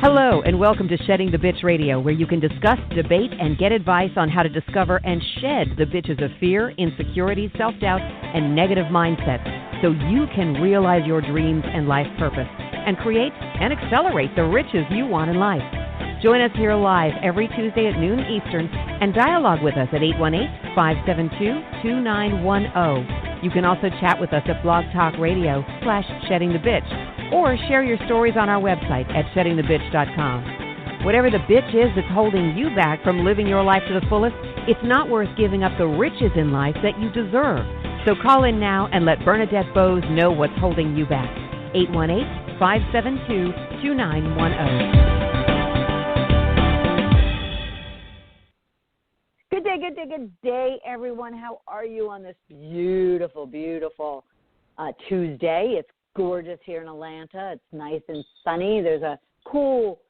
Hello, and welcome to Shedding the Bitch Radio, where you can discuss, debate, and get advice on how to discover and shed the bitches of fear, insecurity, self-doubt, and negative mindsets so you can realize your dreams and life purpose and create and accelerate the riches you want in life. Join us here live every Tuesday at noon Eastern and dialogue with us at 818-572-2910. You can also chat with us at Blog Talk Radio /SheddingTheBitch or share your stories on our website at SheddingTheBitch.com. Whatever the bitch is that's holding you back from living your life to the fullest, it's not worth giving up the riches in life that you deserve. So call in now and let Bernadette Bose know what's holding you back. 818-572-2910. Good day, everyone. How are you on this beautiful Tuesday? It's gorgeous here in Atlanta. It's nice and sunny. There's a cool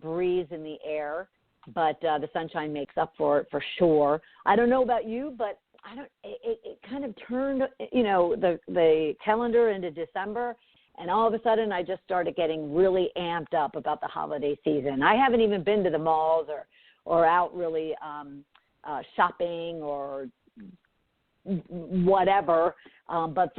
breeze in the air, but the sunshine makes up for it for sure. I don't know about you, but it kind of turned, the calendar into December, and all of a sudden I just started getting really amped up about the holiday season. I haven't even been to the malls or out really shopping or whatever, but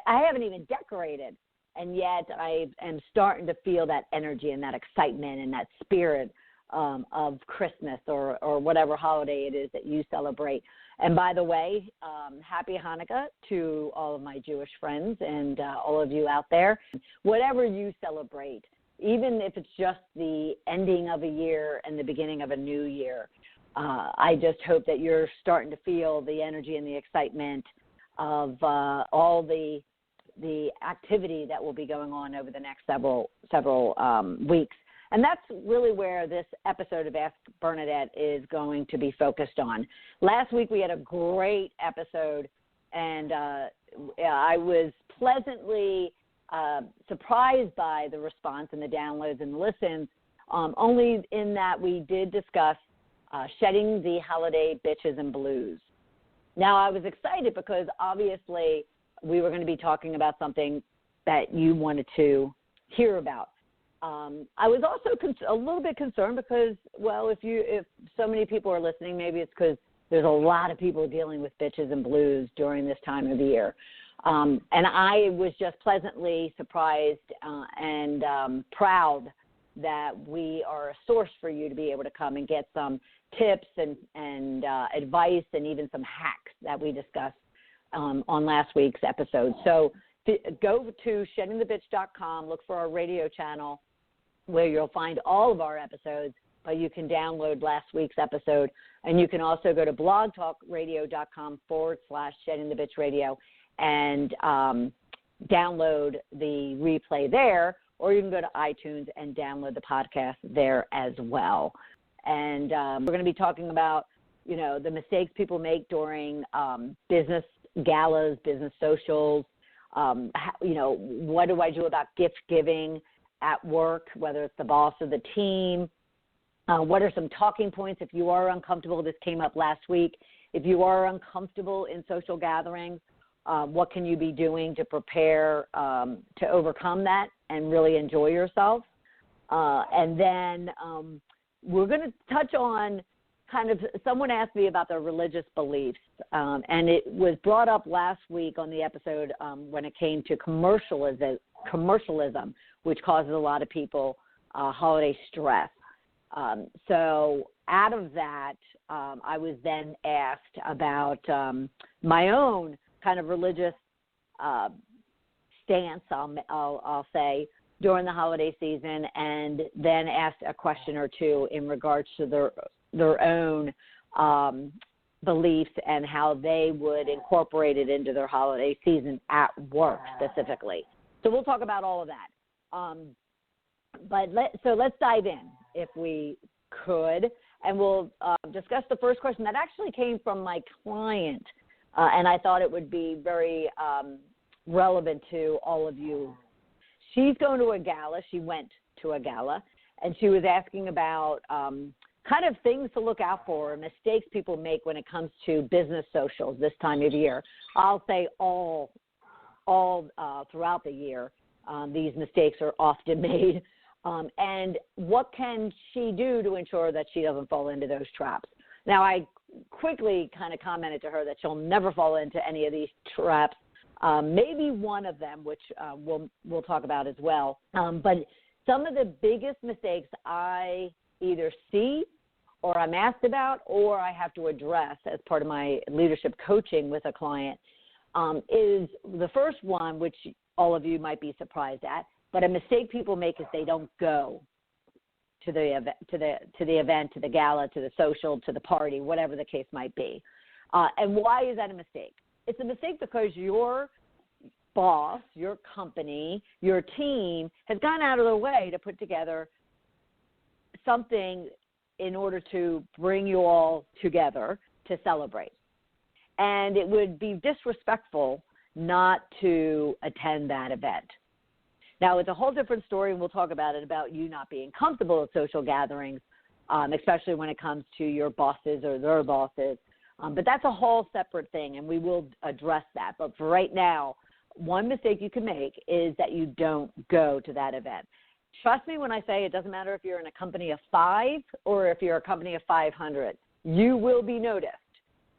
I haven't even decorated, and yet I am starting to feel that energy and that excitement and that spirit of Christmas or whatever holiday it is that you celebrate. And by the way, happy Hanukkah to all of my Jewish friends and all of you out there. Whatever you celebrate, even if it's just the ending of a year and the beginning of a new year, I just hope that you're starting to feel the energy and the excitement of all the activity that will be going on over the next several weeks. And that's really where this episode of Ask Bernadette is going to be focused on. Last week we had a great episode, and I was pleasantly surprised by the response and the downloads and the listens, only in that we did discuss shedding the holiday bitches and blues. Now, I was excited because obviously we were going to be talking about something that you wanted to hear about. I was also a little bit concerned because, well, if so many people are listening, maybe it's because there's a lot of people dealing with bitches and blues during this time of the year. And I was just pleasantly surprised and proud that we are a source for you to be able to come and get some tips and advice and even some hacks that we discussed on last week's episode. So go to sheddingthebitch.com, look for our radio channel where you'll find all of our episodes, but you can download last week's episode. And you can also go to blogtalkradio.com /sheddingthebitchradio and download the replay there, or you can go to iTunes and download the podcast there as well. And we're going to be talking about, the mistakes people make during business galas, business socials. What do I do about gift giving at work, whether it's the boss or the team? What are some talking points if you are uncomfortable? This came up last week. If you are uncomfortable in social gatherings, what can you be doing to prepare to overcome that and really enjoy yourself? And then we're going to touch on someone asked me about their religious beliefs, and it was brought up last week on the episode when it came to commercialism, which causes a lot of people holiday stress. So out of that, I was then asked about my own kind of religious stance, I'll say, during the holiday season, and then asked a question or two in regards to their own beliefs and how they would incorporate it into their holiday season at work specifically. So we'll talk about all of that. So let's dive in if we could, and we'll discuss the first question that actually came from my client, and I thought it would be very relevant to all of you. She's going to a gala. She went to a gala, and she was asking about kind of things to look out for, mistakes people make when it comes to business socials this time of year. I'll say all throughout the year, these mistakes are often made. And what can she do to ensure that she doesn't fall into those traps? Now, I quickly kind of commented to her that she'll never fall into any of these traps. Maybe one of them, which we'll talk about as well. But some of the biggest mistakes I either see or I'm asked about or I have to address as part of my leadership coaching with a client is the first one, which all of you might be surprised at, but a mistake people make is they don't go to the event, to the gala, to the social, to the party, whatever the case might be. And why is that a mistake? It's a mistake because your boss, your company, your team has gone out of their way to put together something in order to bring you all together to celebrate. And it would be disrespectful not to attend that event. Now, it's a whole different story, and we'll talk about it, about you not being comfortable at social gatherings, especially when it comes to your bosses or their bosses. But that's a whole separate thing, and we will address that. But for right now, one mistake you can make is that you don't go to that event. Trust me when I say it doesn't matter if you're in a company of 5 or if you're a company of 500. You will be noticed,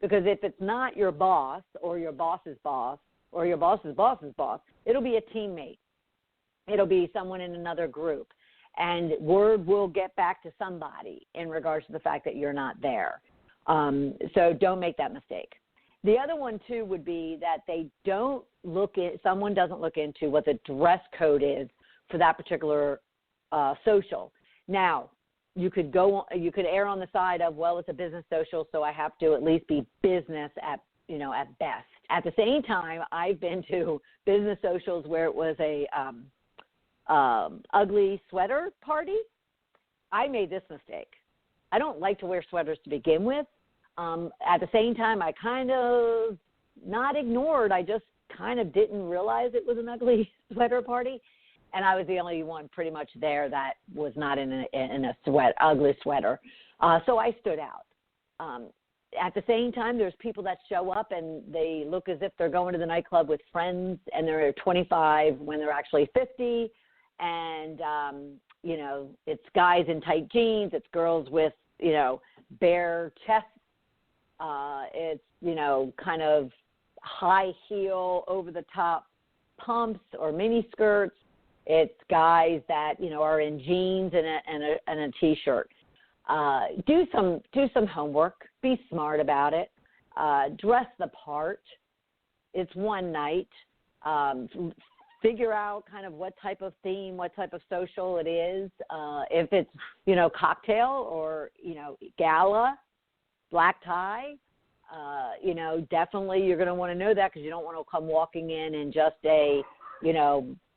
because if it's not your boss or your boss's boss or your boss's boss's boss, it'll be a teammate. It'll be someone in another group, and word will get back to somebody in regards to the fact that you're not there. So don't make that mistake. The other one, too, would be that someone doesn't look into what the dress code is for that particular social. Now, you could err on the side of, well, it's a business social, so I have to at least be business at best. At the same time, I've been to business socials where it was a ugly sweater party. I made this mistake. I don't like to wear sweaters to begin with. At the same time, I kind of not ignored. I just kind of didn't realize it was an ugly sweater party. And I was the only one pretty much there that was not in a ugly sweater. So I stood out. At the same time, there's people that show up and they look as if they're going to the nightclub with friends, and they're 25 when they're actually 50. And, it's guys in tight jeans. It's girls with, bare chests. It's, kind of high heel, over the top pumps or mini skirts. It's guys that, are in jeans and a T-shirt. Do some homework. Be smart about it. Dress the part. It's one night. Figure out kind of what type of theme, what type of social it is. If it's, cocktail or, gala, black tie, definitely you're going to want to know that, because you don't want to come walking in just a,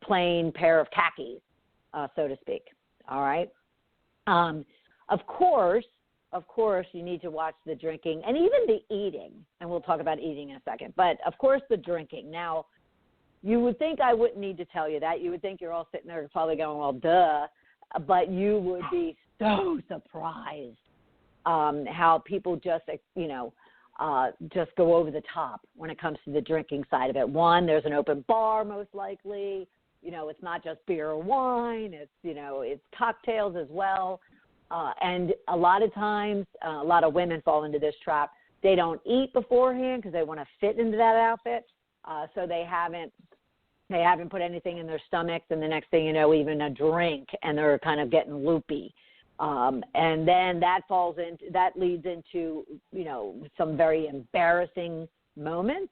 plain pair of khakis, so to speak. All right. Of course, you need to watch the drinking and even the eating, and we'll talk about eating in a second. But, of course, the drinking. Now, you would think I wouldn't need to tell you that. You would think you're all sitting there probably going, well, duh. But you would be so surprised how people just go over the top when it comes to the drinking side of it. One, there's an open bar most likely. It's not just beer or wine. It's cocktails as well. And a lot of times, a lot of women fall into this trap. They don't eat beforehand because they want to fit into that outfit. So they haven't put anything in their stomachs, and the next thing you know, even a drink, and they're kind of getting loopy. And then that leads into, some very embarrassing moments,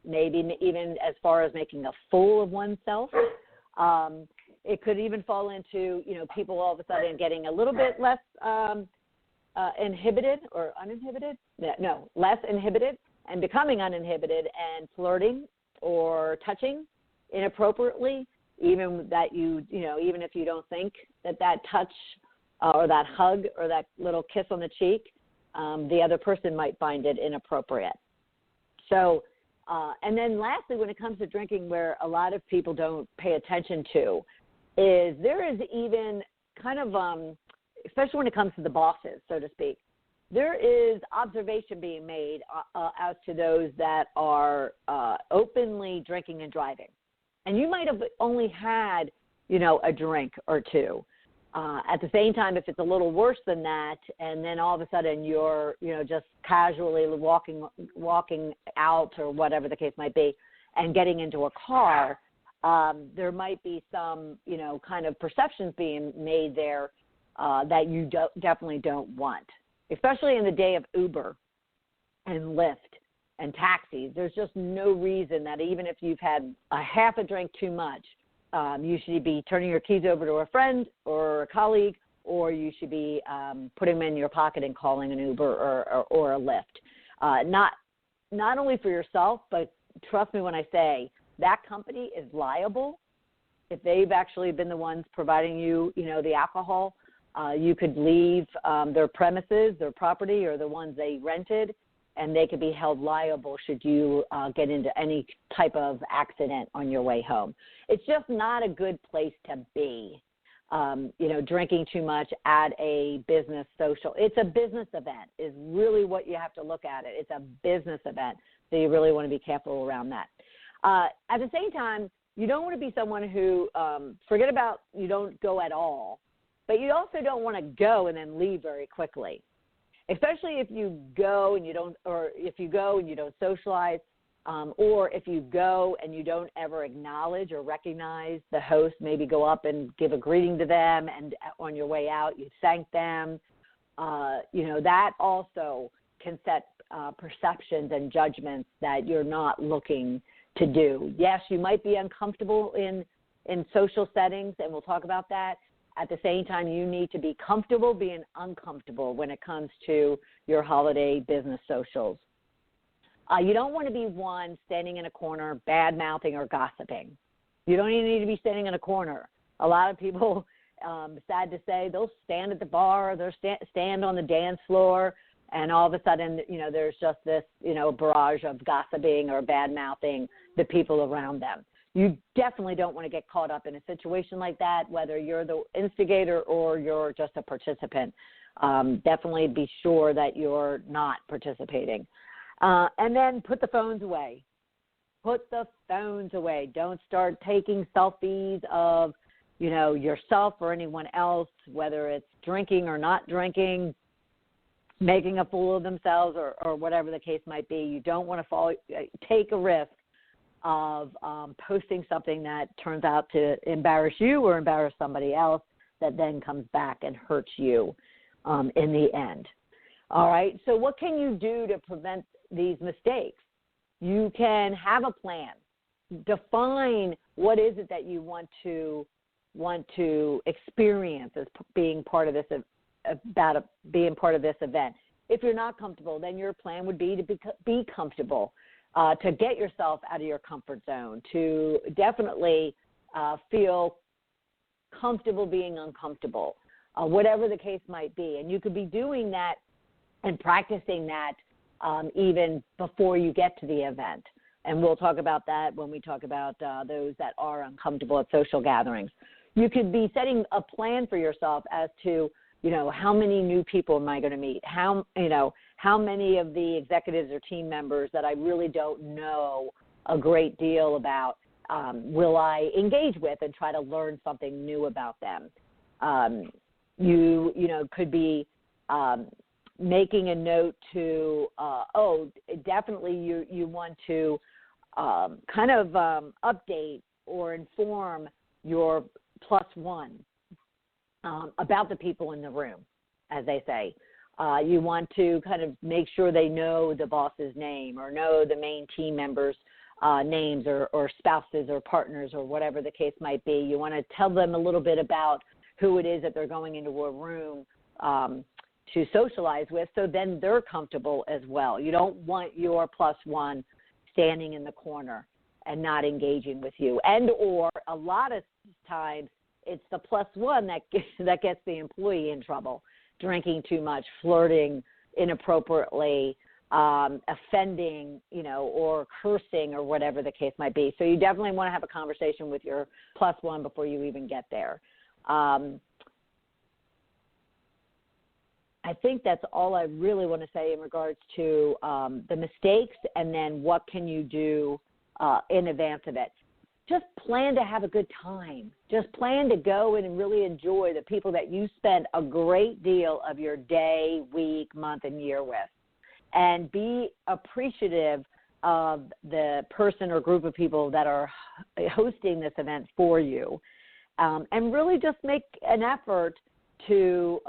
maybe even as far as making a fool of oneself. It could even fall into, people all of a sudden getting a little bit less inhibited or uninhibited. No, less inhibited and becoming uninhibited and flirting or touching inappropriately, even if you don't think that touch or that hug or that little kiss on the cheek, the other person might find it inappropriate. So, and then lastly, when it comes to drinking, where a lot of people don't pay attention to, is there is even kind of, especially when it comes to the bosses, so to speak, there is observation being made as to those that are openly drinking and driving. And you might have only had, a drink or two, At the same time, if it's a little worse than that, and then all of a sudden you're, just casually walking out or whatever the case might be, and getting into a car, there might be some, kind of perceptions being made there that you definitely don't want, especially in the day of Uber and Lyft and taxis. There's just no reason that even if you've had a half a drink too much, you should be turning your keys over to a friend or a colleague, or you should be putting them in your pocket and calling an Uber or a Lyft. Not only for yourself, but trust me when I say that company is liable. If they've actually been the ones providing you, the alcohol, you could leave their premises, their property, or the ones they rented, and they could be held liable should you get into any type of accident on your way home. It's just not a good place to be, drinking too much at a business social. It's a business event is really what you have to look at it. It's a business event, so you really want to be careful around that. At the same time, you don't want to be someone who, forget about you don't go at all, but you also don't want to go and then leave very quickly. Especially if you go and you don't, or if you go and you don't socialize, or if you go and you don't ever acknowledge or recognize the host, maybe go up and give a greeting to them, and on your way out you thank them. That also can set perceptions and judgments that you're not looking to do. Yes, you might be uncomfortable in social settings, and we'll talk about that. At the same time, you need to be comfortable being uncomfortable when it comes to your holiday business socials. You don't want to be one standing in a corner, bad-mouthing or gossiping. You don't even need to be standing in a corner. A lot of people, sad to say, they'll stand at the bar, they'll stand on the dance floor, and all of a sudden, there's just this, barrage of gossiping or bad-mouthing the people around them. You definitely don't want to get caught up in a situation like that, whether you're the instigator or you're just a participant. Definitely be sure that you're not participating. And then put the phones away. Put the phones away. Don't start taking selfies of, yourself or anyone else, whether it's drinking or not drinking, making a fool of themselves or whatever the case might be. You don't want to take a risk of posting something that turns out to embarrass you or embarrass somebody else that then comes back and hurts you in the end. All right, so what can you do to prevent these mistakes? You can have a plan. Define what is it that you want to experience as being part of this being part of this event. If you're not comfortable, then your plan would be to be comfortable. To get yourself out of your comfort zone, to definitely feel comfortable being uncomfortable, whatever the case might be. And you could be doing that and practicing that even before you get to the event. And we'll talk about that when we talk about those that are uncomfortable at social gatherings. You could be setting a plan for yourself as to, how many new people am I going to meet? How many of the executives or team members that I really don't know a great deal about will I engage with and try to learn something new about them? You could be making a note to, definitely you want to update or inform your plus one about the people in the room, as they say. You want to kind of make sure they know the boss's name or know the main team members' names or spouses or partners or whatever the case might be. You want to tell them a little bit about who it is that they're going into a room to socialize with, so then they're comfortable as well. You don't want your plus one standing in the corner and not engaging with you. And or a lot of times it's the plus one that gets the employee in trouble. Drinking too much, flirting inappropriately, offending, or cursing or whatever the case might be. So you definitely want to have a conversation with your plus one before you even get there. I think that's all I really want to say in regards to the mistakes and then what can you do in advance of it. just plan to have a good time. Just plan to go in and really enjoy the people that you spend a great deal of your day, week, month, and year with. And be appreciative of the person or group of people that are hosting this event for you. And really just make an effort to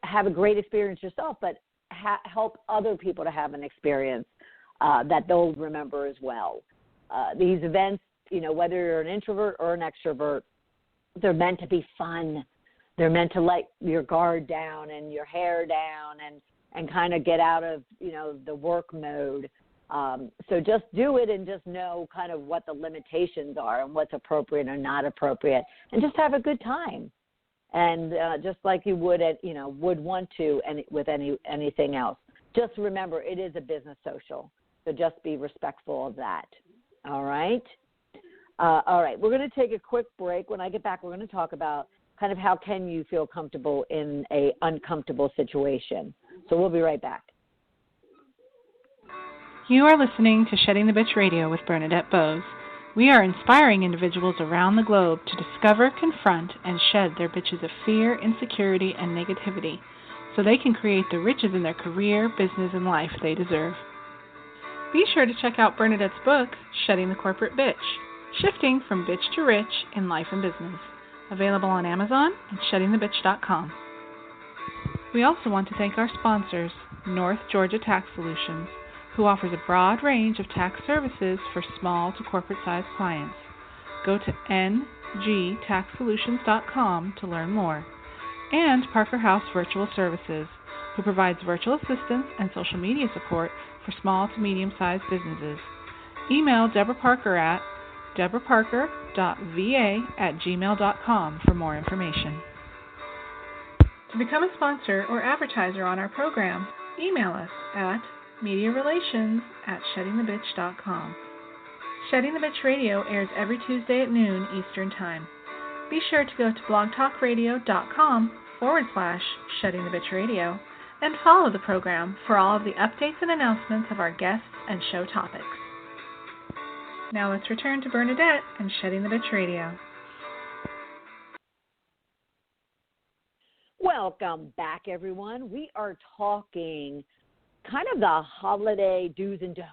have a great experience yourself, but help other people to have an experience that they'll remember as well. These events, whether you're an introvert or an extrovert, they're meant to be fun. They're meant to let your guard down and your hair down and kind of get out of, the work mode. So just do it and just know kind of what the limitations are and what's appropriate or not appropriate, and just have a good time. And just like you would would want to with anything else. Just remember, it is a business social, so just be respectful of that. All right? All right, we're going to take a quick break. When I get back, we're going to talk about kind of how can you feel comfortable in an uncomfortable situation. So we'll be right back. You are listening to Shedding the Bitch Radio with Bernadette Bose. We are inspiring individuals around the globe to discover, confront, and shed their bitches of fear, insecurity, and negativity so they can create the riches in their career, business, and life they deserve. Be sure to check out Bernadette's book, Shedding the Corporate Bitch, Shifting from Bitch to Rich in Life and Business, available on Amazon and sheddingthebitch.com. We also want to thank our sponsors, North Georgia Tax Solutions, who offers a broad range of tax services for small to corporate-sized clients. Go to ngtaxsolutions.com to learn more. And Parker House Virtual Services, who provides virtual assistance and social media support for small to medium-sized businesses. Email Deborah Parker at deborahparker.va@gmail.com for more information. To become a sponsor or advertiser on our program, email us at mediarelations@sheddingthebitch.com. Shedding the Bitch Radio airs every Tuesday at noon Eastern Time. Be sure to go to blogtalkradio.com/sheddingthebitchradio and follow the program for all of the updates and announcements of our guests and show topics. Now let's return to Bernadette and Shedding the Bitch Radio. Welcome back, everyone. We are talking kind of the holiday do's and don'ts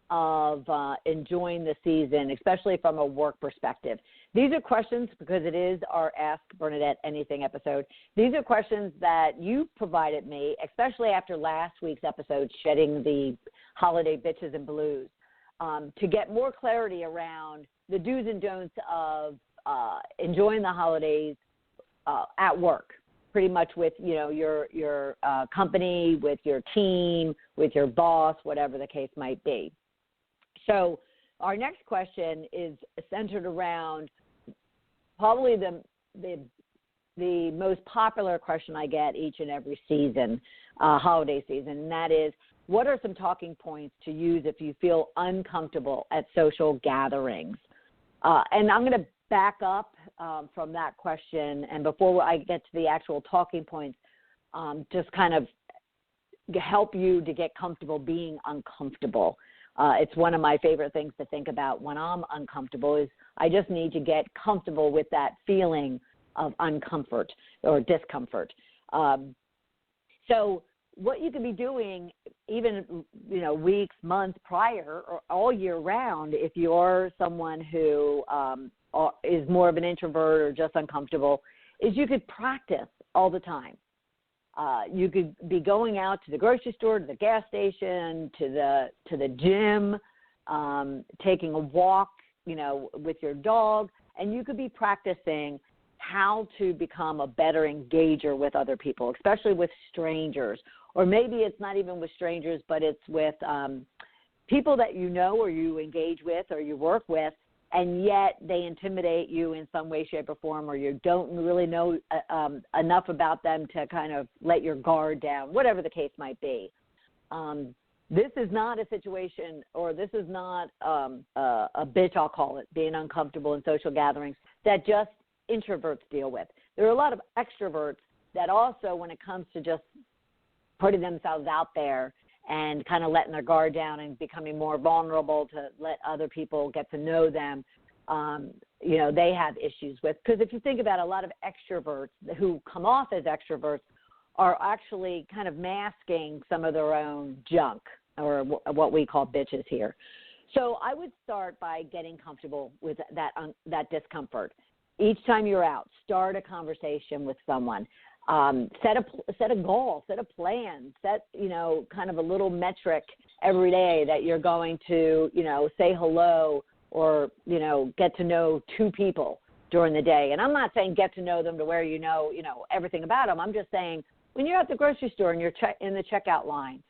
of enjoying the season, especially from a work perspective. These are questions, because it is our Ask Bernadette Anything episode. These are questions that you provided me, especially after last week's episode, Shedding the Holiday Bitches and Blues, to get more clarity around the do's and don'ts of enjoying the holidays at work. Pretty much with your company, with your team, with your boss, whatever the case might be. So our next question is centered around probably the most popular question I get each and every season, holiday season, and that is, what are some talking points to use if you feel uncomfortable at social gatherings? And I'm going to back up from that question, and before I get to the actual talking points, just kind of help you to get comfortable being uncomfortable. It's one of my favorite things to think about when I'm uncomfortable is I just need to get comfortable with that feeling of uncomfort or discomfort. So what you could be doing even, weeks, months prior or all year round, if you're someone who is more of an introvert or just uncomfortable, is you could practice all the time. You could be going out to the grocery store, to the gas station, to the gym, taking a walk, with your dog, and you could be practicing how to become a better engager with other people, especially with strangers. Or maybe it's not even with strangers, but it's with people that you know or you engage with or you work with, and yet they intimidate you in some way, shape, or form, or you don't really know enough about them to kind of let your guard down, whatever the case might be. This is not a situation, or this is not a bitch, I'll call it, being uncomfortable in social gatherings that just introverts deal with. There are a lot of extroverts that also, when it comes to just putting themselves out there and kind of letting their guard down and becoming more vulnerable to let other people get to know them, they have issues with. Because if you think about it, a lot of extroverts who come off as extroverts are actually kind of masking some of their own junk, or what we call bitches here. So I would start by getting comfortable with that discomfort. Each time you're out, start a conversation with someone. Set a goal, set a plan, set, kind of a little metric every day that you're going to, say hello or, get to know 2 people during the day. And I'm not saying get to know them to where you know everything about them. I'm just saying when you're at the grocery store and you're in the checkout line,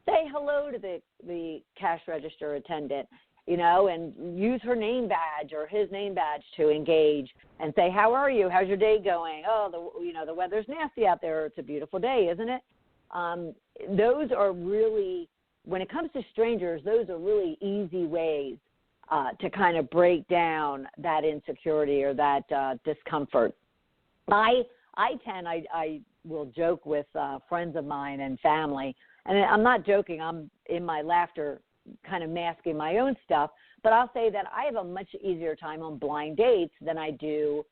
say hello to the cash register attendant, and use her name badge or his name badge to engage and say, how are you? How's your day going? Oh, the weather's nasty out there. It's a beautiful day, isn't it? Those are really, when it comes to strangers, those are really easy ways to kind of break down that insecurity or that discomfort. I will joke with friends of mine and family, and I'm not joking. I'm in my laughter kind of masking my own stuff, but I'll say that I have a much easier time on blind dates than I do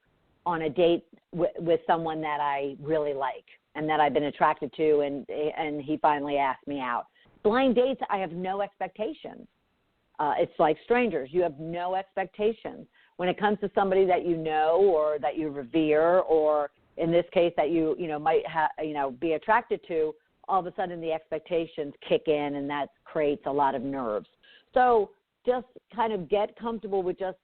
on a date with someone that I really like and that I've been attracted to, and he finally asked me out. Blind dates, I have no expectations. It's like strangers. You have no expectations. When it comes to somebody that you know or that you revere, or in this case that you might be attracted to, all of a sudden the expectations kick in, and that creates a lot of nerves. So just kind of get comfortable with just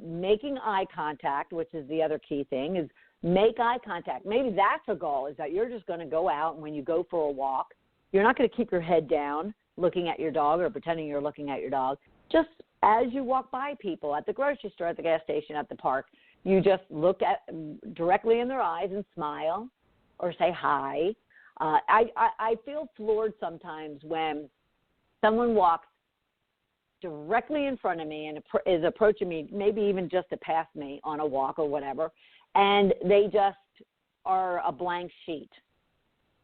making eye contact, which is the other key thing, is make eye contact. Maybe that's a goal, is that you're just going to go out, and when you go for a walk, you're not going to keep your head down looking at your dog or pretending you're looking at your dog. Just as you walk by people at the grocery store, at the gas station, at the park, you just look directly in their eyes and smile or say hi. I feel floored sometimes when someone walks directly in front of me and is approaching me, maybe even just to pass me on a walk or whatever, and they just are a blank sheet.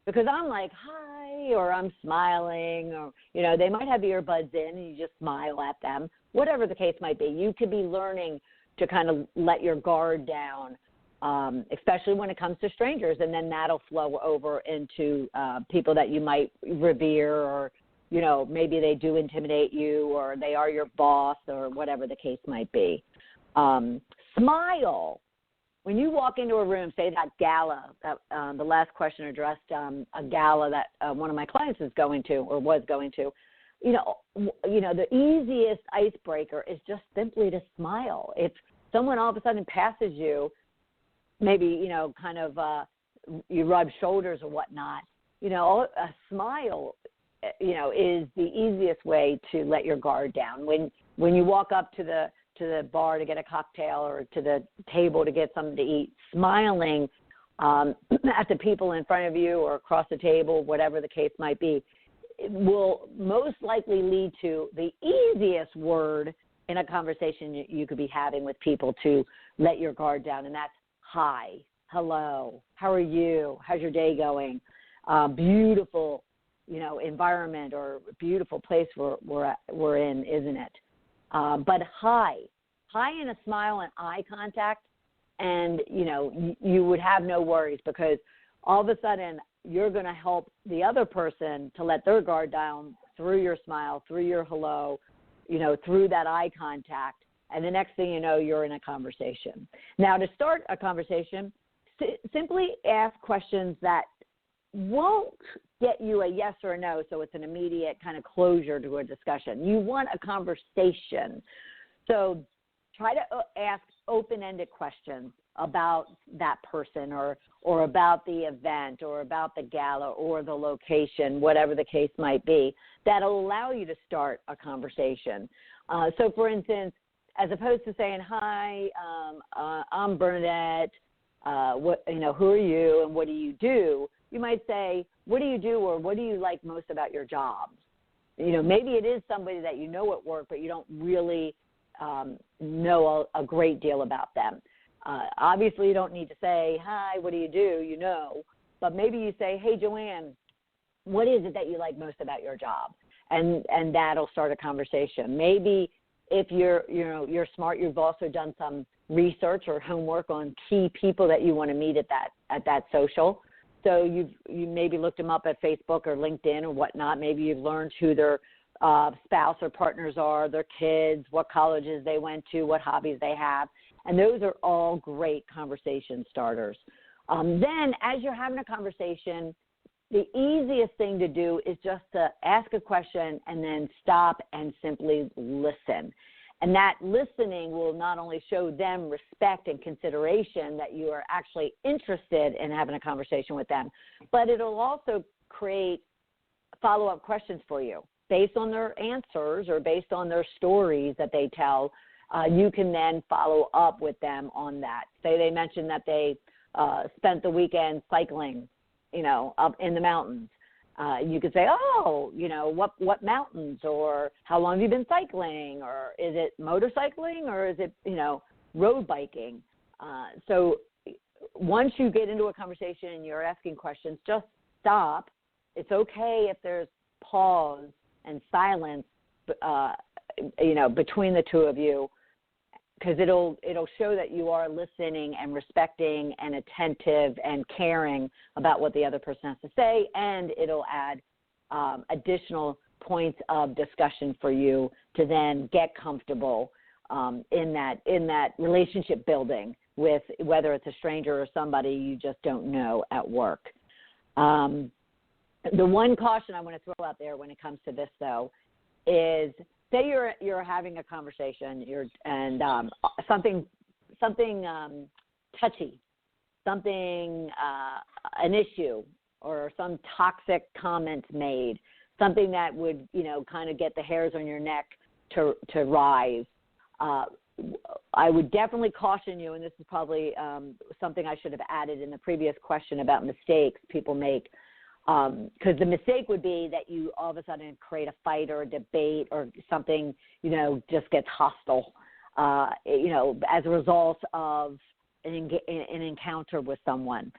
Because I'm like, hi, or I'm smiling, or, they might have earbuds in and you just smile at them. Whatever the case might be, you could be learning to kind of let your guard down, especially when it comes to strangers, and then that'll flow over into people that you might revere, or, maybe they do intimidate you, or they are your boss, or whatever the case might be. Smile. When you walk into a room, say that gala, that the last question addressed a gala that one of my clients is going to or was going to, the easiest icebreaker is just simply to smile. If someone all of a sudden passes you, maybe, kind of you rub shoulders or whatnot, a smile, is the easiest way to let your guard down. When you walk up to the bar to get a cocktail or to the table to get something to eat, smiling at the people in front of you or across the table, whatever the case might be, it will most likely lead to the easiest word in a conversation you could be having with people to let your guard down, and that's hi, hello, how are you, how's your day going, beautiful, environment or beautiful place we're in, isn't it? But hi and a smile and eye contact, and, you would have no worries, because all of a sudden you're going to help the other person to let their guard down through your smile, through your hello, through that eye contact. And the next thing you know, you're in a conversation. Now, to start a conversation, simply ask questions that won't get you a yes or a no, so it's an immediate kind of closure to a discussion. You want a conversation. So try to ask open-ended questions about that person or about the event or about the gala or the location, whatever the case might be, that'll allow you to start a conversation. So, for instance, as opposed to saying, hi, I'm Bernadette, who are you and what do you do? You might say, what do you do, or what do you like most about your job? Maybe it is somebody that you know at work, but you don't really know a great deal about them. Obviously, you don't need to say, hi, what do you do? But maybe you say, hey, Joanne, what is it that you like most about your job? And that'll start a conversation. Maybe if you're smart, you've also done some research or homework on key people that you want to meet at that social. So you maybe looked them up at Facebook or LinkedIn or whatnot. Maybe you've learned who their spouse or partners are, their kids, what colleges they went to, what hobbies they have. And those are all great conversation starters. Then as you're having a conversation, the easiest thing to do is just to ask a question and then stop and simply listen. And that listening will not only show them respect and consideration that you are actually interested in having a conversation with them, but it'll also create follow-up questions for you. Based on their answers or based on their stories that they tell, you can then follow up with them on that. Say they mentioned that they spent the weekend cycling, up in the mountains. You could say, what mountains, or how long have you been cycling, or is it motorcycling, or is it, road biking? So once you get into a conversation and you're asking questions, just stop. It's okay if there's pause and silence, between the two of you, because it'll show that you are listening and respecting and attentive and caring about what the other person has to say, and it'll add additional points of discussion for you to then get comfortable in that relationship building with, whether it's a stranger or somebody you just don't know at work. The one caution I want to throw out there when it comes to this, though, is say you're having a conversation, and something touchy, something an issue, or some toxic comment made, something that would kind of get the hairs on your neck to rise. I would definitely caution you, and this is probably something I should have added in the previous question about mistakes people make. Because the mistake would be that you all of a sudden create a fight or a debate or something, just gets hostile, as a result of an encounter with someone.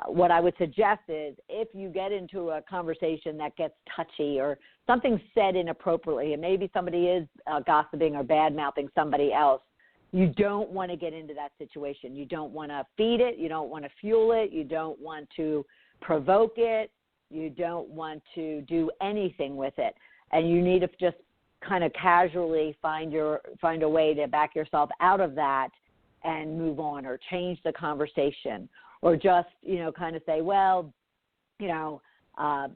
What I would suggest is if you get into a conversation that gets touchy or something said inappropriately, and maybe somebody is gossiping or bad-mouthing somebody else, you don't want to get into that situation. You don't want to feed it. You don't want to fuel it. You don't want to provoke it. You don't want to do anything with it. And you need to just kind of casually find a way to back yourself out of that and move on, or change the conversation, or just, kind of say, well, I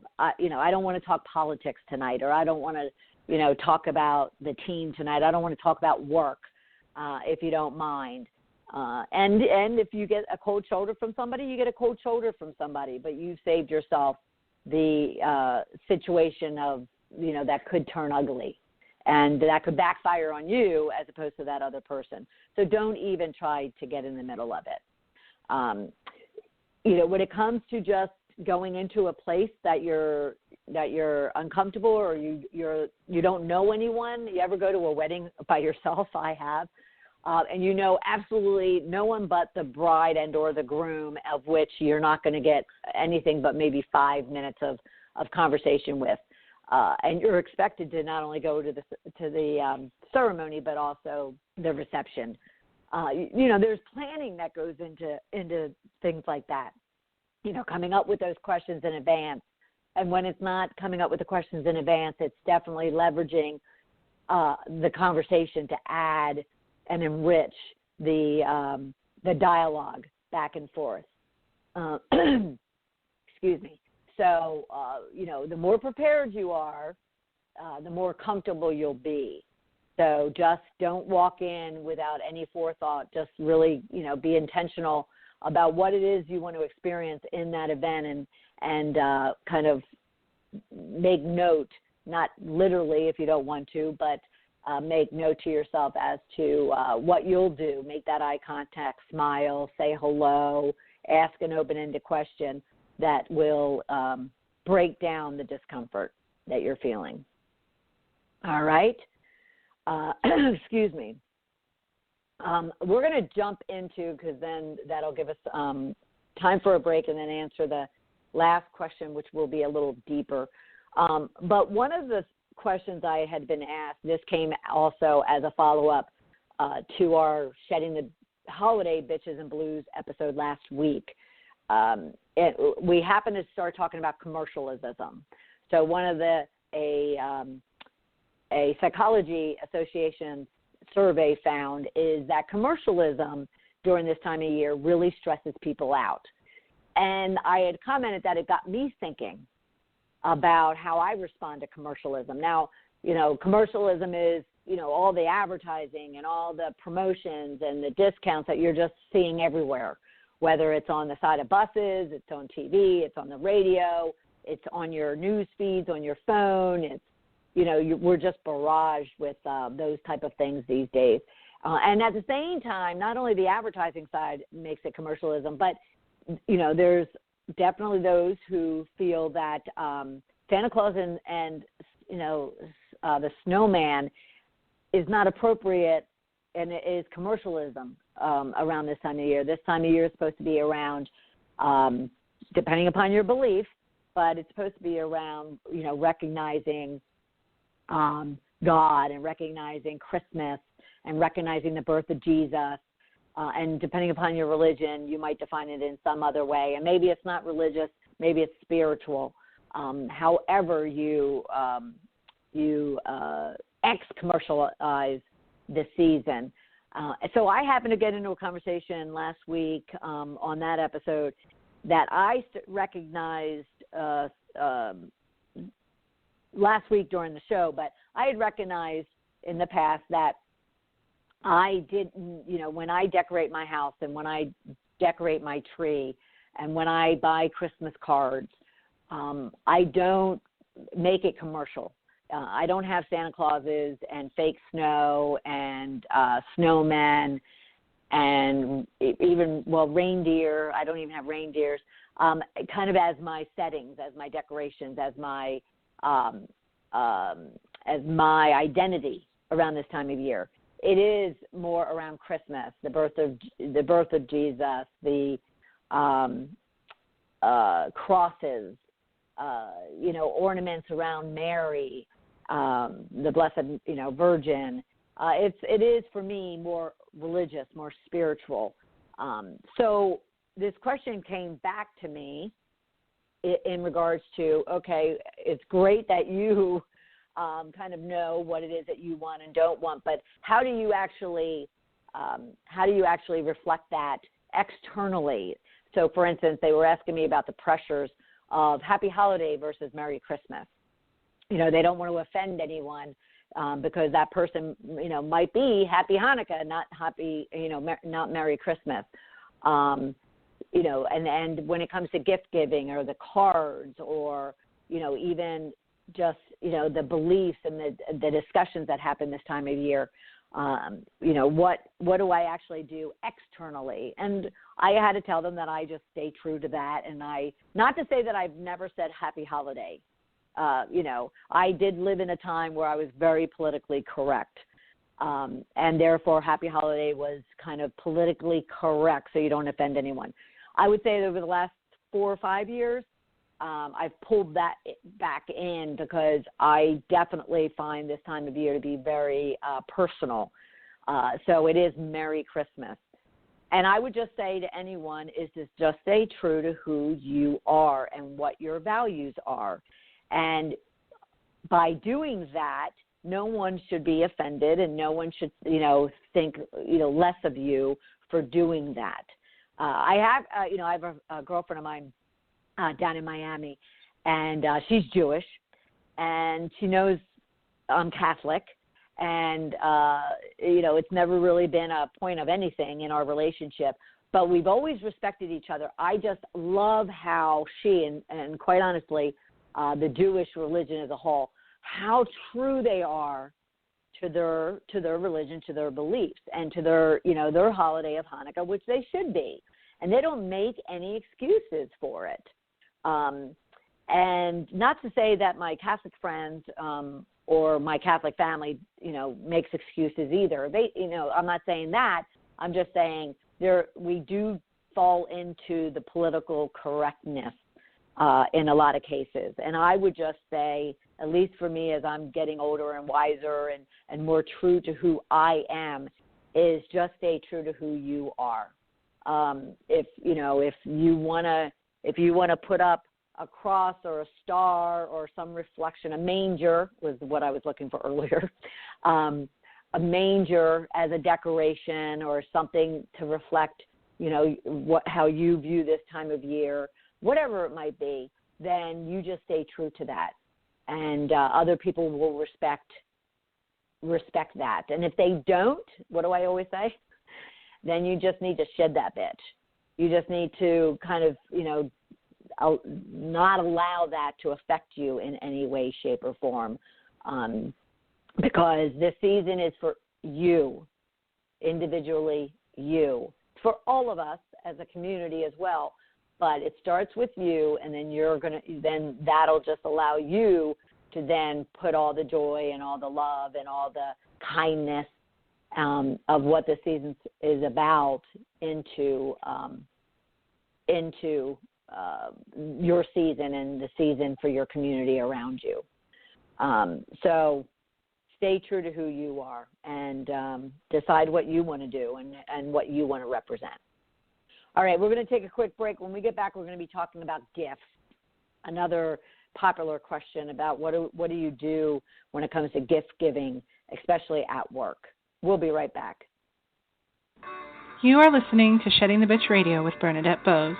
don't want to talk politics tonight, or I don't want to, talk about the team tonight. I don't want to talk about work, if you don't mind. And if you get a cold shoulder from somebody, you get a cold shoulder from somebody, but you've saved yourself the situation of, that could turn ugly, and that could backfire on you as opposed to that other person. So don't even try to get in the middle of it. When it comes to just going into a place that you're uncomfortable, or you don't know anyone. You ever go to a wedding by yourself? I have. And absolutely no one but the bride and or the groom, of which you're not going to get anything but maybe 5 minutes of conversation with. And you're expected to not only go to the ceremony, but also the reception. There's planning that goes into things like that, coming up with those questions in advance. And when it's not coming up with the questions in advance, it's definitely leveraging the conversation to add and enrich the dialogue back and forth. Excuse me. So, the more prepared you are, the more comfortable you'll be. So just don't walk in without any forethought. Just really, be intentional about what it is you want to experience in that event, and kind of make note, not literally if you don't want to, but make note to yourself as to what you'll do. Make that eye contact, smile, say hello, ask an open-ended question that will break down the discomfort that you're feeling. All right? Excuse me. We're going to jump into, because then that'll give us time for a break, and then answer the last question, which will be a little deeper. But one of the questions I had been asked, this came also as a follow-up to our Shedding the Holiday Bitches and Blues episode last week. We happened to start talking about commercialism. So one of a psychology association survey found is that commercialism during this time of year really stresses people out. And I had commented that it got me thinking about how I respond to commercialism. Now, commercialism is, all the advertising and all the promotions and the discounts that you're just seeing everywhere, whether it's on the side of buses, it's on TV, it's on the radio, it's on your news feeds, on your phone. It's, we're just barraged with those type of things these days. And at the same time, not only the advertising side makes it commercialism, but, there's definitely those who feel that Santa Claus and the snowman is not appropriate, and it is commercialism around this time of year. This time of year is supposed to be around, depending upon your belief, but it's supposed to be around, recognizing God and recognizing Christmas and recognizing the birth of Jesus. And depending upon your religion, you might define it in some other way. And maybe it's not religious, maybe it's spiritual. However you ex-commercialize this season. So I happened to get into a conversation last week on that episode that I recognized last week during the show, but I had recognized in the past that I didn't, when I decorate my house and when I decorate my tree and when I buy Christmas cards, I don't make it commercial. I don't have Santa Clauses and fake snow and snowmen and even, reindeer. I don't even have reindeers, kind of as my settings, as my decorations, as my identity around this time of year. It is more around Christmas, the birth of Jesus, the crosses, ornaments around Mary, the Blessed, Virgin. It is for me more religious, more spiritual. So this question came back to me in regards to, okay, it's great that you kind of know what it is that you want and don't want, but how do you actually reflect that externally? So, for instance, they were asking me about the pressures of Happy Holiday versus Merry Christmas. They don't want to offend anyone because that person, might be Happy Hanukkah, not Happy, not Merry Christmas. And when it comes to gift giving or the cards or, even just, the beliefs and the discussions that happen this time of year, what do I actually do externally? And I had to tell them that I just stay true to that. And not to say that I've never said Happy Holiday. I did live in a time where I was very politically correct. And therefore Happy Holiday was kind of politically correct so you don't offend anyone. I would say that over the last 4 or 5 years, I've pulled that back in because I definitely find this time of year to be very personal. So it is Merry Christmas. And I would just say to anyone is to just stay true to who you are and what your values are. And by doing that, no one should be offended and no one should, think, less of you for doing that. I have a girlfriend of mine down in Miami, and she's Jewish, and she knows I'm Catholic, and, it's never really been a point of anything in our relationship, but we've always respected each other. I just love how she, and quite honestly, the Jewish religion as a whole, how true they are to their religion, to their beliefs, and to their holiday of Hanukkah, which they should be. And they don't make any excuses for it. And not to say that my Catholic friends or my Catholic family, makes excuses either. I'm not saying that. I'm just saying we do fall into the political correctness in a lot of cases. And I would just say, at least for me, as I'm getting older and wiser and more true to who I am, is just stay true to who you are. If you want to put up a cross or a star or some reflection, a manger was what I was looking for earlier, a manger as a decoration or something to reflect, how you view this time of year, whatever it might be, then you just stay true to that. And other people will respect that. And if they don't, what do I always say? Then you just need to shed that bitch. You just need to kind of, not allow that to affect you in any way, shape, or form, because this season is for you, individually, you, for all of us as a community as well. But it starts with you, and then that'll just allow you to then put all the joy and all the love and all the kindness of what the season is about into your season and the season for your community around you. So stay true to who you are and decide what you want to do and what you want to represent. All right, we're going to take a quick break. When we get back, we're going to be talking about gifts, another popular question about what do you do when it comes to gift giving, especially at work. We'll be right back. You are listening to Shedding the Bitch Radio with Bernadette Bose.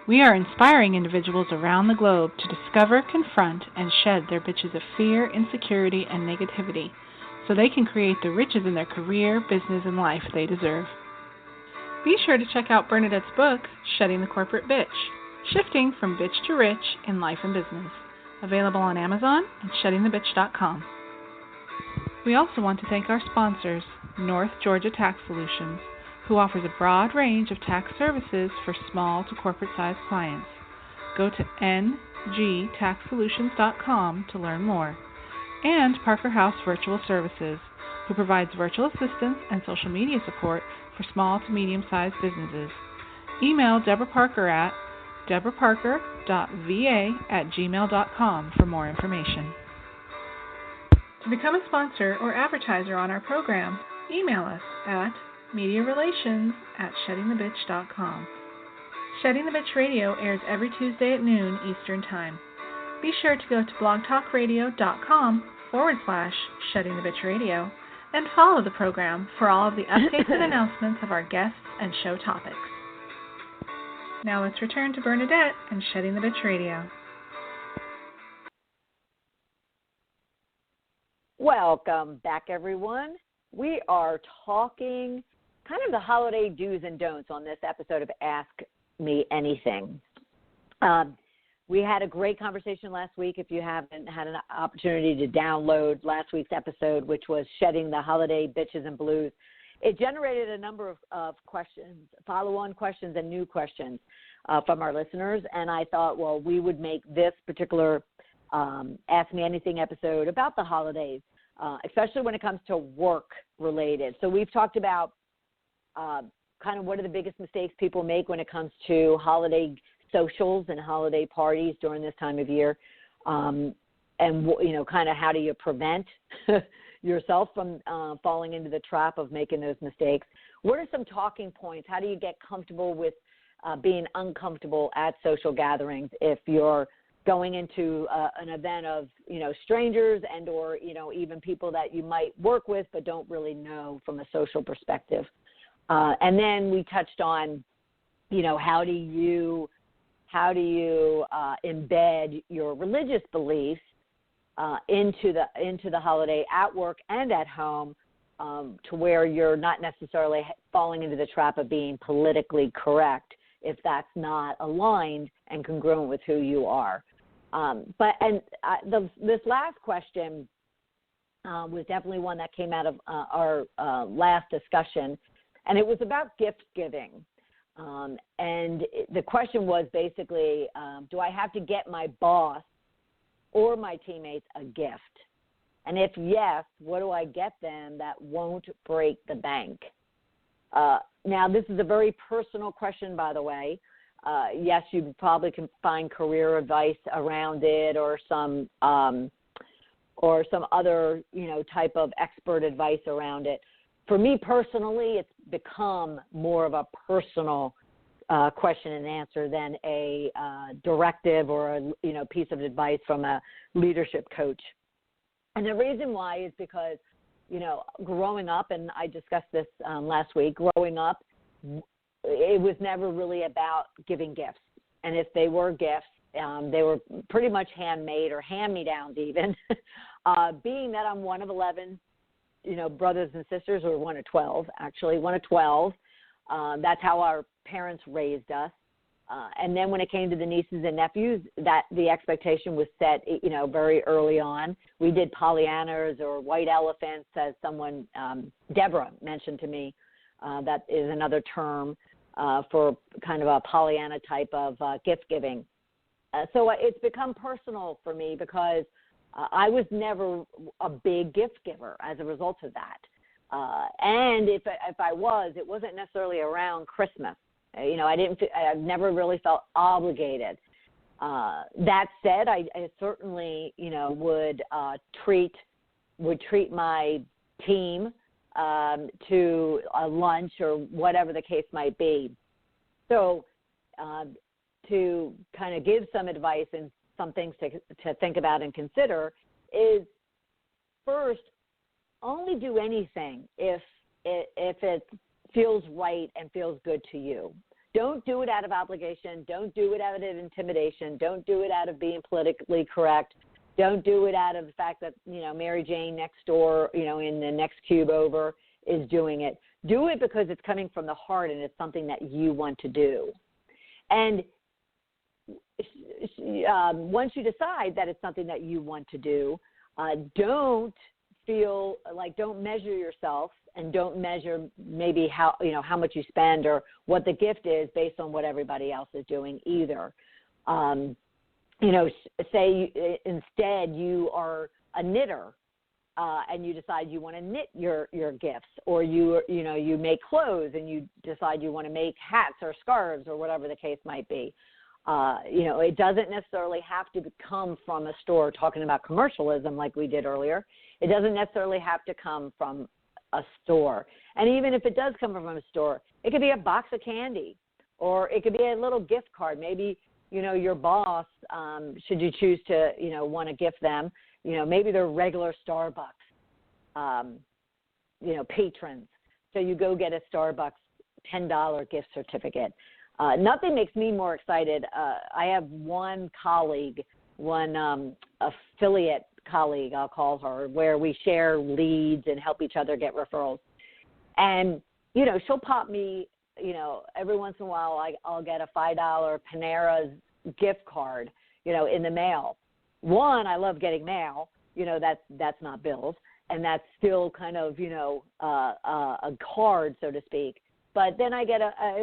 We are inspiring individuals around the globe to discover, confront, and shed their bitches of fear, insecurity, and negativity so they can create the riches in their career, business, and life they deserve. Be sure to check out Bernadette's book, Shedding the Corporate Bitch, Shifting from Bitch to Rich in Life and Business, available on Amazon and sheddingthebitch.com. We also want to thank our sponsors, North Georgia Tax Solutions, who offers a broad range of tax services for small to corporate-sized clients. Go to ngtaxsolutions.com to learn more. And Parker House Virtual Services, who provides virtual assistance and social media support for small to medium-sized businesses. Email Deborah Parker at deborahparker.va@gmail.com for more information. To become a sponsor or advertiser on our program, email us at mediarelations@sheddingthebitch.com. Shedding the Bitch Radio airs every Tuesday at noon Eastern Time. Be sure to go to blogtalkradio.com/Shedding the Bitch Radio and follow the program for all of the updates and announcements of our guests and show topics. Now let's return to Bernadette and Shedding the Bitch Radio. Welcome back, everyone. We are talking kind of the holiday do's and don'ts on this episode of Ask Me Anything. We had a great conversation last week. If you haven't had an opportunity to download last week's episode, which was Shedding the Holiday Bitches and Blues, it generated a number of questions, follow-on questions and new questions from our listeners. And I thought, well, we would make this particular Ask Me Anything episode about the holidays, especially when it comes to work-related. So we've talked about kind of what are the biggest mistakes people make when it comes to holiday socials and holiday parties during this time of year, and kind of how do you prevent yourself from falling into the trap of making those mistakes. What are some talking points? How do you get comfortable with being uncomfortable at social gatherings if you're going into an event of strangers and or even people that you might work with but don't really know from a social perspective? And then we touched on how do you embed your religious beliefs into the holiday at work and at home, to where you're not necessarily falling into the trap of being politically correct if that's not aligned and congruent with who you are. This last question was definitely one that came out of our last discussion, and it was about gift giving. And the question was basically, do I have to get my boss or my teammates a gift? And if yes, what do I get them that won't break the bank? Now, this is a very personal question, by the way. Yes, you probably can find career advice around it, or some other, type of expert advice around it. For me personally, it's become more of a personal question and answer than a directive or a piece of advice from a leadership coach. And the reason why is because, growing up, and I discussed this last week, growing up, it was never really about giving gifts. And if they were gifts, they were pretty much handmade or hand-me-downs even. Being that I'm one of 11, brothers and sisters, or one of 12, actually, one of 12. That's how our parents raised us. And then when it came to the nieces and nephews, that the expectation was set, very early on. We did Pollyannas or white elephants, as someone, Deborah, mentioned to me. That is another term for kind of a Pollyanna type of gift giving. So it's become personal for me because I was never a big gift giver as a result of that. And if I was, it wasn't necessarily around Christmas. I've never really felt obligated. That said, I certainly, would treat my team to a lunch or whatever the case might be. So to kind of give some advice and some things to think about and consider is, first, only do anything if it feels right and feels good to you. Don't do it out of obligation. Don't do it out of intimidation. Don't do it out of being politically correct. Don't do it out of the fact that, Mary Jane next door, in the next cube over is doing it. Do it because it's coming from the heart and it's something that you want to do. And once you decide that it's something that you want to do, don't measure yourself and don't measure maybe how much you spend or what the gift is based on what everybody else is doing either. Say instead you are a knitter and you decide you want to knit your gifts, or you make clothes and you decide you want to make hats or scarves or whatever the case might be. It doesn't necessarily have to come from a store, talking about commercialism like we did earlier. It doesn't necessarily have to come from a store. And even if it does come from a store, it could be a box of candy, or it could be a little gift card. Maybe, your boss, should you choose to, want to gift them, maybe they're regular Starbucks, patrons. So you go get a Starbucks $10 gift certificate. Nothing makes me more excited. I have one colleague, affiliate colleague, I'll call her, where we share leads and help each other get referrals. And, she'll pop me, every once in a while I'll get a $5 Panera's gift card, in the mail. One, I love getting mail, that's not bills. And that's still kind of, a card, so to speak. But then I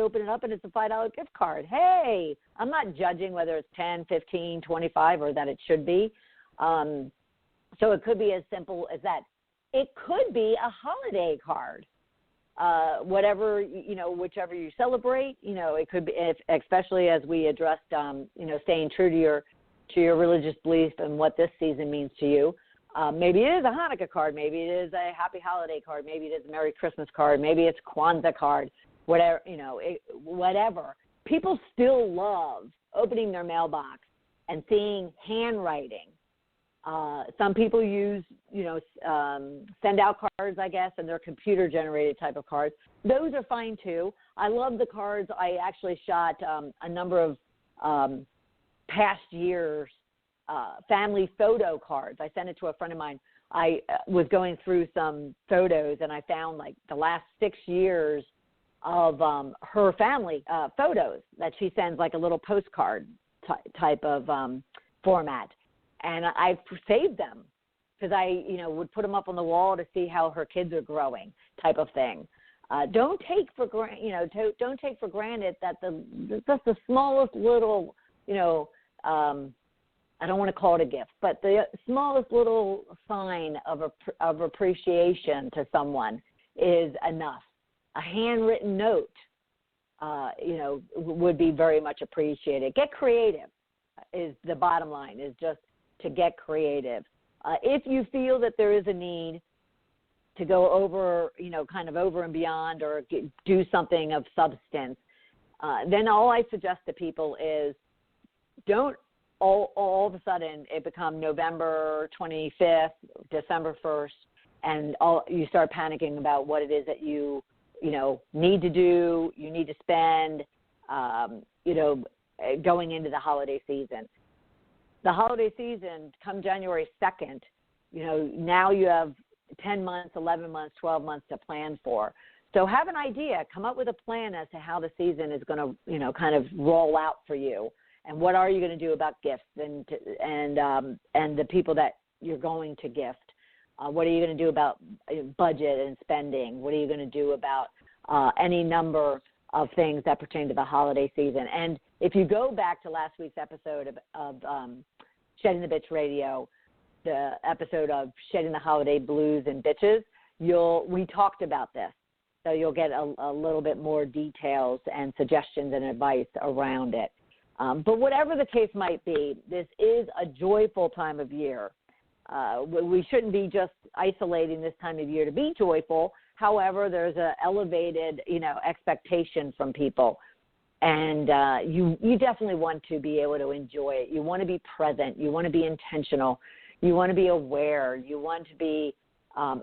open it up and it's a $5 gift card. Hey, I'm not judging whether it's 10, 15, 25 or that it should be. So it could be as simple as that. It could be a holiday card. Whatever, whichever you celebrate, it could be, especially as we addressed, staying true to your religious belief and what this season means to you. Maybe it is a Hanukkah card. Maybe it is a Happy Holiday card. Maybe it is a Merry Christmas card. Maybe it's Kwanzaa card. Whatever, whatever. People still love opening their mailbox and seeing handwriting. Some people use, send out cards, I guess, and they're computer-generated type of cards. Those are fine, too. I love the cards. I actually shot a number of past years family photo cards. I sent it to a friend of mine. I was going through some photos, and I found, like, the last 6 years of her family photos that she sends, like a little postcard type of format. And I've saved them because I, would put them up on the wall to see how her kids are growing, type of thing. Don't take for don't take for granted that just the smallest little, I don't want to call it a gift, but the smallest little sign of appreciation to someone is enough. A handwritten note, would be very much appreciated. Get creative is the bottom line, is just to get creative. If you feel that there is a need to go over, kind of over and beyond or do something of substance, then all I suggest to people is don't all of a sudden it become November 25th, December 1st, and you start panicking about what it is that you need to do, you need to spend, going into the holiday season. The holiday season, come January 2nd, now you have 10 months, 11 months, 12 months to plan for. So have an idea, come up with a plan as to how the season is going to, kind of roll out for you. And what are you going to do about gifts and the people that you're going to gift? What are you going to do about budget and spending? What are you going to do about any number of things that pertain to the holiday season? And if you go back to last week's episode of Shedding the Bitch Radio, the episode of Shedding the Holiday Blues and Bitches, we talked about this. So you'll get a little bit more details and suggestions and advice around it. But whatever the case might be, this is a joyful time of year. We shouldn't be just isolating this time of year to be joyful. However, there's an elevated, expectation from people. And you definitely want to be able to enjoy it. You want to be present. You want to be intentional. You want to be aware. You want to be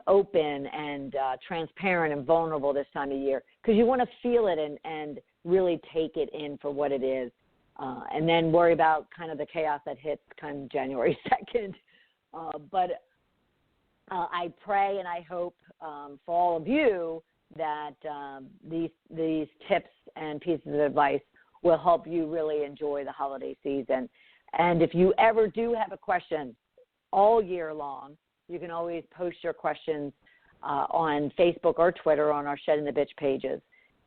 open and transparent and vulnerable this time of year, because you want to feel it and really take it in for what it is, and then worry about kind of the chaos that hits kind of January 2nd. But I pray and I hope for all of you that these tips and pieces of advice will help you really enjoy the holiday season. And if you ever do have a question all year long, you can always post your questions on Facebook or Twitter on our Shedding the Bitch pages,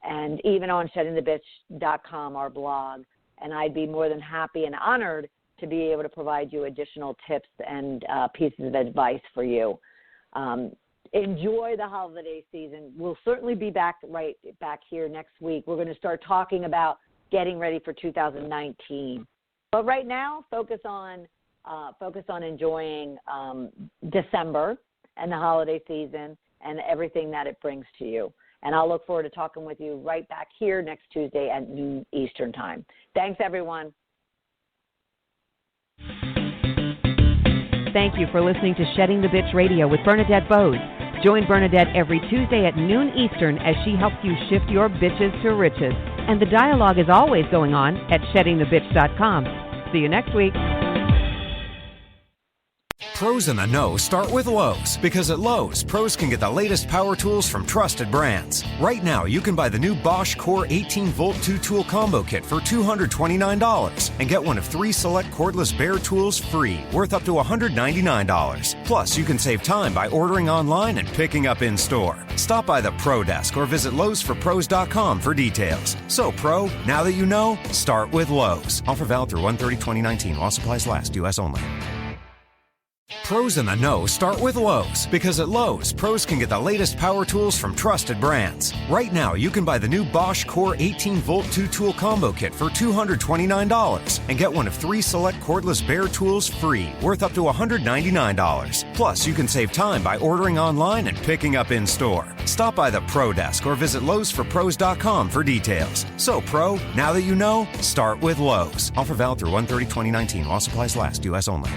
and even on sheddingthebitch.com, our blog. And I'd be more than happy and honored to be able to provide you additional tips and pieces of advice for you. Enjoy the holiday season. We'll certainly be back here next week. We're going to start talking about getting ready for 2019. But right now, focus on enjoying December and the holiday season and everything that it brings to you. And I'll look forward to talking with you right back here next Tuesday at noon Eastern Time. Thanks, everyone. Thank you for listening to Shedding the Bitch Radio with Bernadette Bose. Join Bernadette every Tuesday at noon Eastern as she helps you shift your bitches to riches. And the dialogue is always going on at sheddingthebitch.com. See you next week. Pros in the know start with Lowe's, because at Lowe's, pros can get the latest power tools from trusted brands. Right now, you can buy the new Bosch Core 18-volt 2-tool combo kit for $229 and get one of 3 select cordless Bear tools free, worth up to $199. Plus, you can save time by ordering online and picking up in-store. Stop by the Pro Desk or visit LowesForPros.com for details. So, Pro, now that you know, start with Lowe's. Offer valid through 1/30/2019 while supplies last. U.S. only. Pros in the know start with Lowe's, because at Lowe's, pros can get the latest power tools from trusted brands. Right now, you can buy the new Bosch Core 18-volt 2-tool combo kit for $229 and get one of 3 select cordless Bear tools free, worth up to $199. Plus, you can save time by ordering online and picking up in-store. Stop by the Pro Desk or visit LowesForPros.com for details. So, Pro, now that you know, start with Lowe's. Offer valid through 1/30/2019 while supplies last. U.S. only.